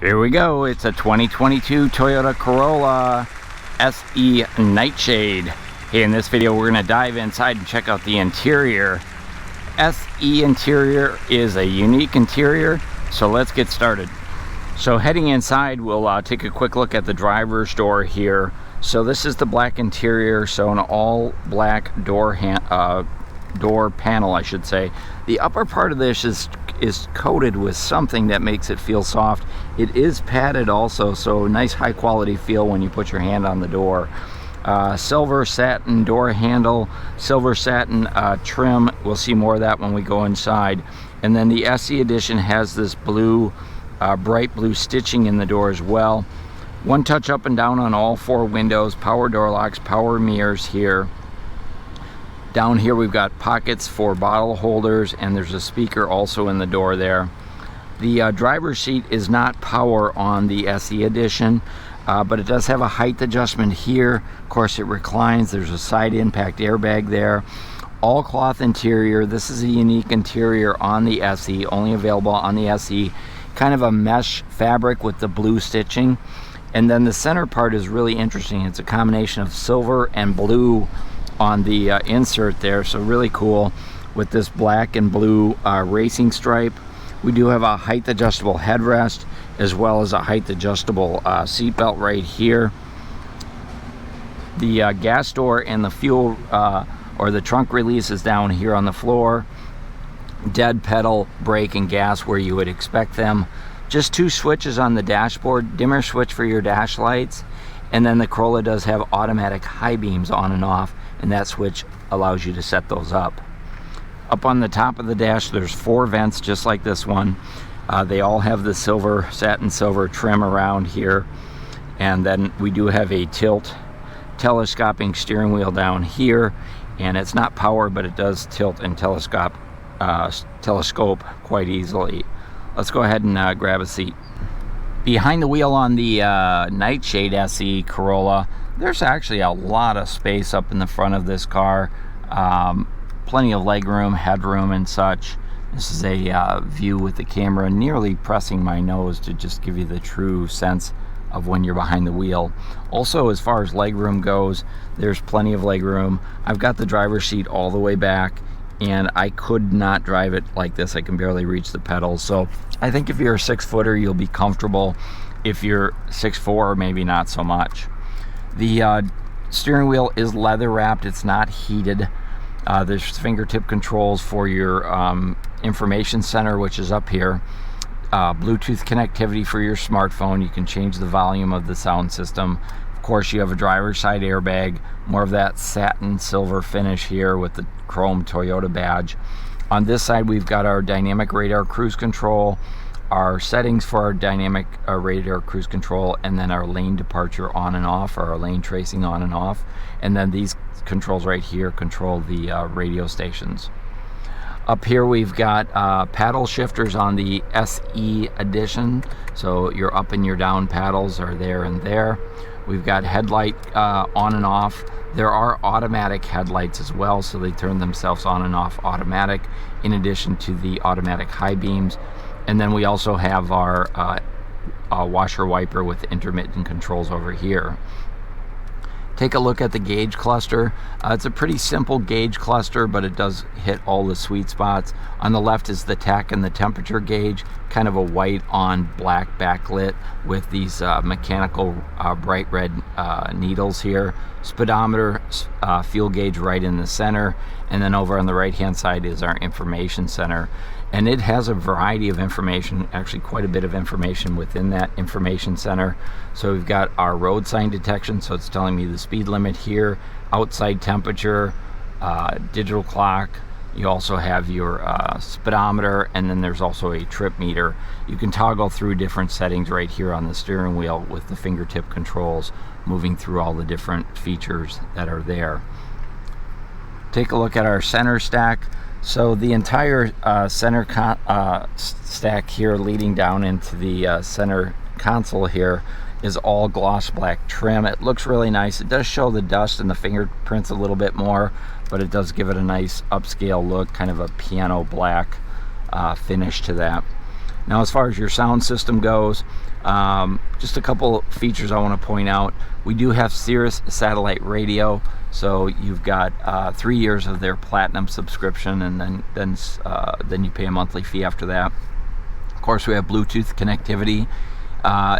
Here we go. It's a 2022 Toyota Corolla SE Nightshade. Hey, in this video we're going to dive inside and check out the interior. SE interior is a unique interior, so let's get started. So heading inside, we'll take a quick look at the driver's door here. So this is the black interior, so an all black door panel, I should say. The upper part of this is coated with something that makes it feel soft. It is padded also, so nice high quality feel when you put your hand on the door. Silver satin door handle, silver satin trim. We'll see more of that when we go inside. And then the SE edition has this blue, bright blue stitching in the door as well. One touch up and down on all four windows, power door locks, power mirrors here. Down here we've got pockets for bottle holders, and there's a speaker also in the door there. The driver's seat is not power on the SE edition, but it does have a height adjustment here. Of course, it reclines. There's a side impact airbag there. All cloth interior. This is a unique interior on the SE, only available on the SE. Kind of a mesh fabric with the blue stitching. And then the center part is really interesting. It's a combination of silver and blue on the insert there, so really cool with this black and blue racing stripe. We do have a height adjustable headrest as well as a height adjustable seat belt right here. The gas door and the fuel or the trunk release is down here on the floor. Dead pedal, brake, and gas where you would expect them. Just two switches on the dashboard, dimmer switch for your dash lights, and then the Corolla does have automatic high beams on and off, and that switch allows you to set those up. Up on the top of the dash there's four vents just like this one. They all have the silver, satin silver trim around here, and then we do have a telescoping steering wheel down here, and it's not powered, but it does tilt and telescope quite easily. Let's go ahead and grab a seat. Behind the wheel on the Nightshade SE Corolla, there's actually a lot of space up in the front of this car. Plenty of legroom, headroom, and such. This is a view with the camera nearly pressing my nose to just give you the true sense of when you're behind the wheel. Also, as far as legroom goes, there's plenty of legroom. I've got the driver's seat all the way back, and I could not drive it like this. I can barely reach the pedals. So I think if you're a 6-footer, you'll be comfortable. If you're 6'4", maybe not so much. The steering wheel is leather wrapped. It's not heated. There's fingertip controls for your information center, which is up here. Bluetooth connectivity for your smartphone. You can change the volume of the sound system. Of course, you have a driver's side airbag, more of that satin silver finish here with the chrome Toyota badge. On this side, we've got our dynamic radar cruise control, our settings for our dynamic radar cruise control, and then our lane departure on and off, or our lane tracing on and off. And then these controls right here control the radio stations. Up here we've got paddle shifters on the SE edition, so your up and your down paddles are there and there. We've got headlight on and off. There are automatic headlights as well, so they turn themselves on and off automatic, in addition to the automatic high beams. And then we also have our washer wiper with intermittent controls over here. Take a look at the gauge cluster. It's a pretty simple gauge cluster, but it does hit all the sweet spots. On the left is the tach and the temperature gauge, kind of a white on black backlit with these mechanical bright red needles here. Speedometer, fuel gauge right in the center, and then over on the right hand side is our information center. And it has a variety of information, actually quite a bit of information within that information center. So we've got our road sign detection, so it's telling me the speed limit here, outside temperature, digital clock. You also have your speedometer, and then there's also a trip meter. You can toggle through different settings right here on the steering wheel with the fingertip controls, moving through all the different features that are there. Take a look at our center stack. So the entire center stack here leading down into the center console here is all gloss black trim. It looks really nice. It does show the dust and the fingerprints a little bit more, but it does give it a nice upscale look, kind of a piano black finish to that. Now, as far as your sound system goes, Just a couple features I want to point out. We do have Sirius satellite radio, so you've got 3 years of their platinum subscription, and then you pay a monthly fee after that. Of course, we have Bluetooth connectivity.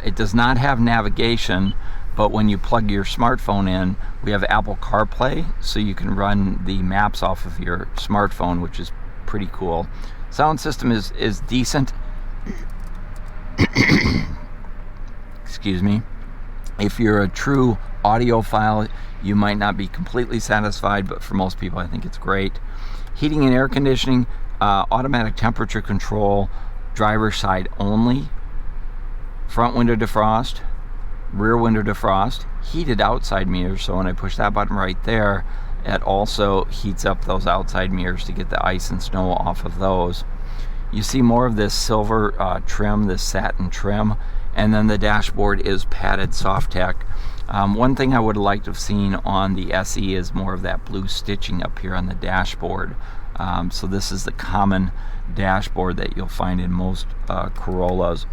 It does not have navigation, but when you plug your smartphone in, we have Apple CarPlay, so you can run the maps off of your smartphone, which is pretty cool. Sound system is decent. Excuse me. If you're a true audiophile, you might not be completely satisfied, but for most people, I think it's great. Heating and air conditioning, automatic temperature control, driver's side only, front window defrost, rear window defrost, heated outside mirrors, so when I push that button right there, it also heats up those outside mirrors to get the ice and snow off of those. You see more of this silver trim, this satin trim, and then the dashboard is padded soft tech. One thing I would have liked to have seen on the SE is more of that blue stitching up here on the dashboard. So this is the common dashboard that you'll find in most Corollas.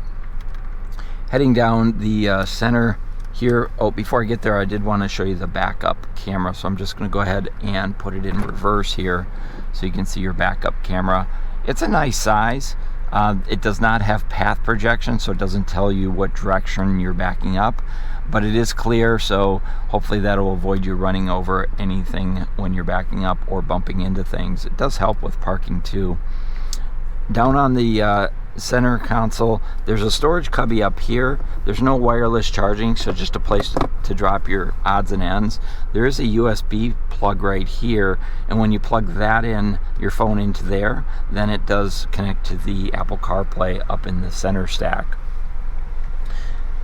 Heading down the center here, before I get there, I did want to show you the backup camera, so I'm just going to go ahead and put it in reverse here so you can see your backup camera. It's a nice size. It does not have path projection, so it doesn't tell you what direction you're backing up, but it is clear, so hopefully that'll avoid you running over anything when you're backing up or bumping into things. It does help with parking too. Down on the center console, there's a storage cubby up here. There's no wireless charging, so just a place to drop your odds and ends. There is a USB plug right here, and when you plug that in, your phone into there, then it does connect to the Apple CarPlay up in the center stack.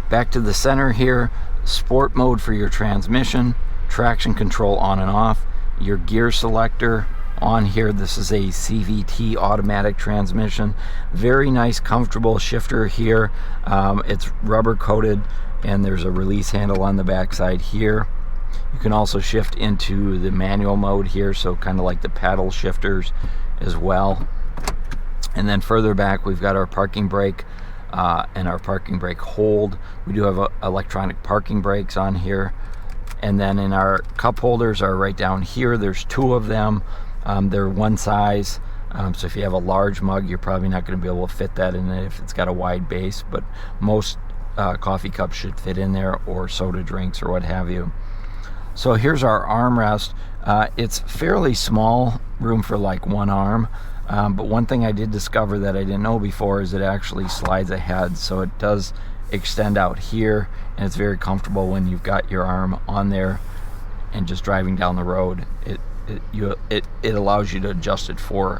Back to the center here, sport mode for your transmission, traction control on and off, your gear selector on here. This is a CVT automatic transmission. Very nice, comfortable shifter here. It's rubber coated, and there's a release handle on the back side here. You can also shift into the manual mode here, so kind of like the paddle shifters as well. And then further back, we've got our parking brake and our parking brake hold. We do have electronic parking brakes on here. And then in our cup holders are right down here. There's 2 of them. They're one size, so if you have a large mug, you're probably not going to be able to fit that in it if it's got a wide base, but most coffee cups should fit in there, or soda drinks or what have you. So here's our armrest. It's fairly small, room for like one arm, but one thing I did discover that I didn't know before is it actually slides ahead, so it does extend out here, and it's very comfortable when you've got your arm on there and just driving down the road. It allows you to adjust it for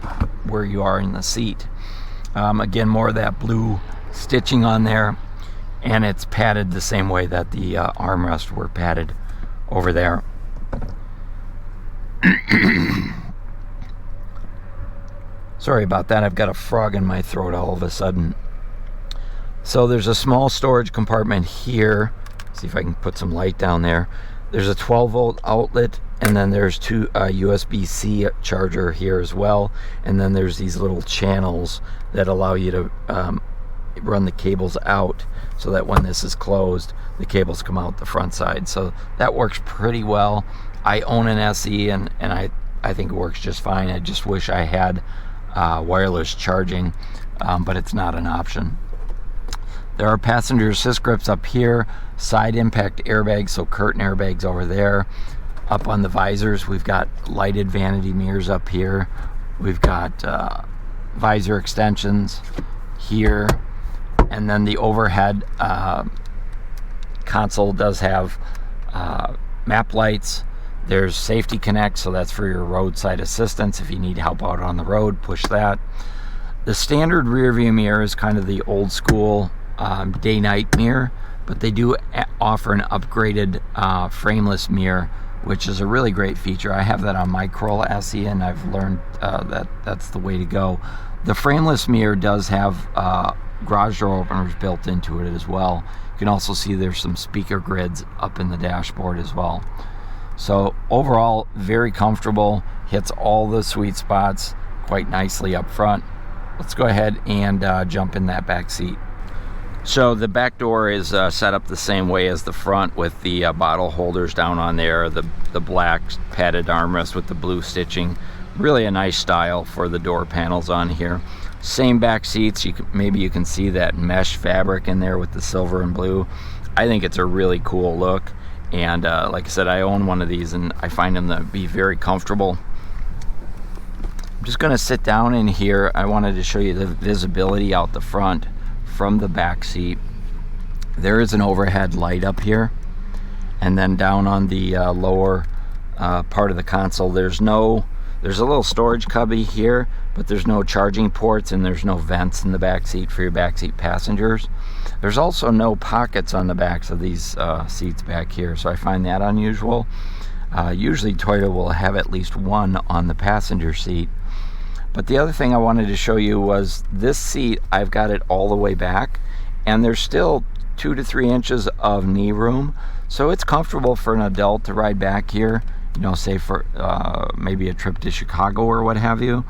where you are in the seat. Again, more of that blue stitching on there, and it's padded the same way that the armrests were padded over there. Sorry about that, I've got a frog in my throat all of a sudden. So there's a small storage compartment here. See if I can put some light down there. There's a 12-volt outlet, and then there's 2 USB-C charger here as well, and then there's these little channels that allow you to run the cables out, so that when this is closed, the cables come out the front side. So that works pretty well. I own an SE, and I think it works just fine. I just wish I had wireless charging, but it's not an option. There are passenger assist grips up here, side impact airbags, so curtain airbags over there. Up on the visors, we've got lighted vanity mirrors up here. We've got visor extensions here, and then the overhead console does have map lights. There's Safety Connect, so that's for your roadside assistance. If you need help out on the road, push that. The standard rear view mirror is kind of the old school day-night mirror, but they do offer an upgraded frameless mirror, which is a really great feature. I have that on my Corolla SE, and I've learned that that's the way to go. The frameless mirror does have garage door openers built into it as well. You can also see there's some speaker grids up in the dashboard as well. So overall, very comfortable, hits all the sweet spots quite nicely up front. Let's go ahead and jump in that back seat. So the back door is set up the same way as the front, with the bottle holders down on there, the black padded armrest with the blue stitching. Really a nice style for the door panels on here. Same back seats. Maybe you can see that mesh fabric in there with the silver and blue. I think it's a really cool look, and like I said, I own one of these and I find them to be very comfortable. I'm just going to sit down in here. I wanted to show you the visibility out the front from the back seat. There is an overhead light up here, and then down on the lower part of the console, there's a little storage cubby here, but there's no charging ports and there's no vents in the back seat for your backseat passengers. There's also no pockets on the backs of these seats back here, so I find that unusual. Usually Toyota will have at least one on the passenger seat. But the other thing I wanted to show you was this seat. I've got it all the way back, and there's still 2 to 3 inches of knee room, so it's comfortable for an adult to ride back here, you know, say for maybe a trip to Chicago or what have you,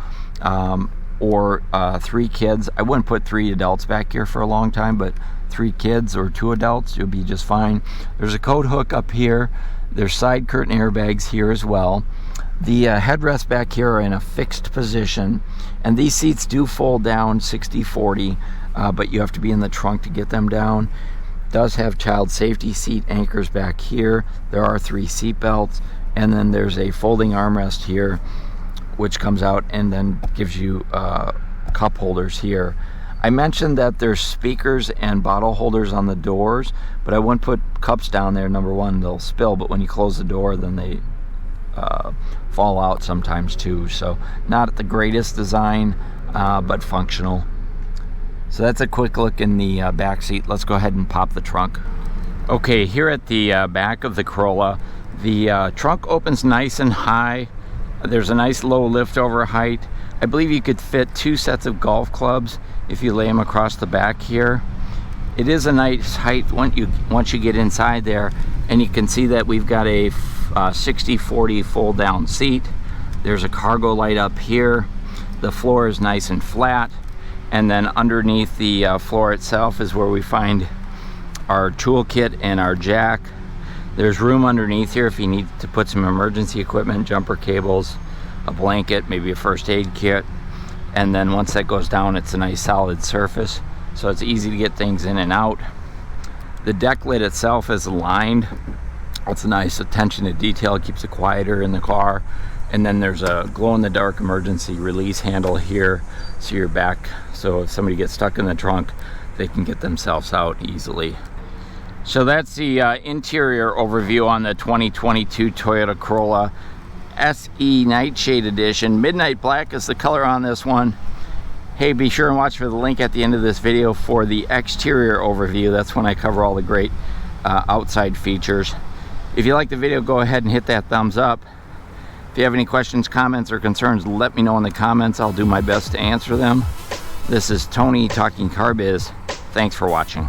or 3 kids. I wouldn't put 3 adults back here for a long time, but 3 kids or 2 adults, you'll be just fine. There's a coat hook up here. There's side curtain airbags here as well. The headrests back here are in a fixed position, and these seats do fold down 60-40, but you have to be in the trunk to get them down. It does have child safety seat anchors back here. There are 3 seat belts, and then there's a folding armrest here which comes out and then gives you cup holders here. I mentioned that there's speakers and bottle holders on the doors, but I wouldn't put cups down there. Number one, they'll spill, but when you close the door, then they fall out sometimes too. So not the greatest design, but functional. So that's a quick look in the back seat. Let's go ahead and pop the trunk. Okay, here at the back of the Corolla, the trunk opens nice and high. There's a nice low lift over height. I believe you could fit 2 sets of golf clubs if you lay them across the back here. It is a nice height once you get inside there, and you can see that we've got a 60-40 fold down seat. There's a cargo light up here. The floor is nice and flat, and then underneath the floor itself is where we find our toolkit and our jack. There's room underneath here if you need to put some emergency equipment, jumper cables, a blanket, maybe a first aid kit. And then once that goes down, it's a nice solid surface, so it's easy to get things in and out. The deck lid itself is lined. It's a nice attention to detail, keeps it quieter in the car. And then there's a glow-in-the-dark emergency release handle here, so you're back. So if somebody gets stuck in the trunk, they can get themselves out easily. So that's the interior overview on the 2022 Toyota Corolla SE Nightshade Edition. Midnight Black is the color on this one. Hey, be sure and watch for the link at the end of this video for the exterior overview. That's when I cover all the great outside features. If you like the video, go ahead and hit that thumbs up. If you have any questions, comments, or concerns, let me know in the comments. I'll do my best to answer them. This is Tony talking car biz. Thanks for watching.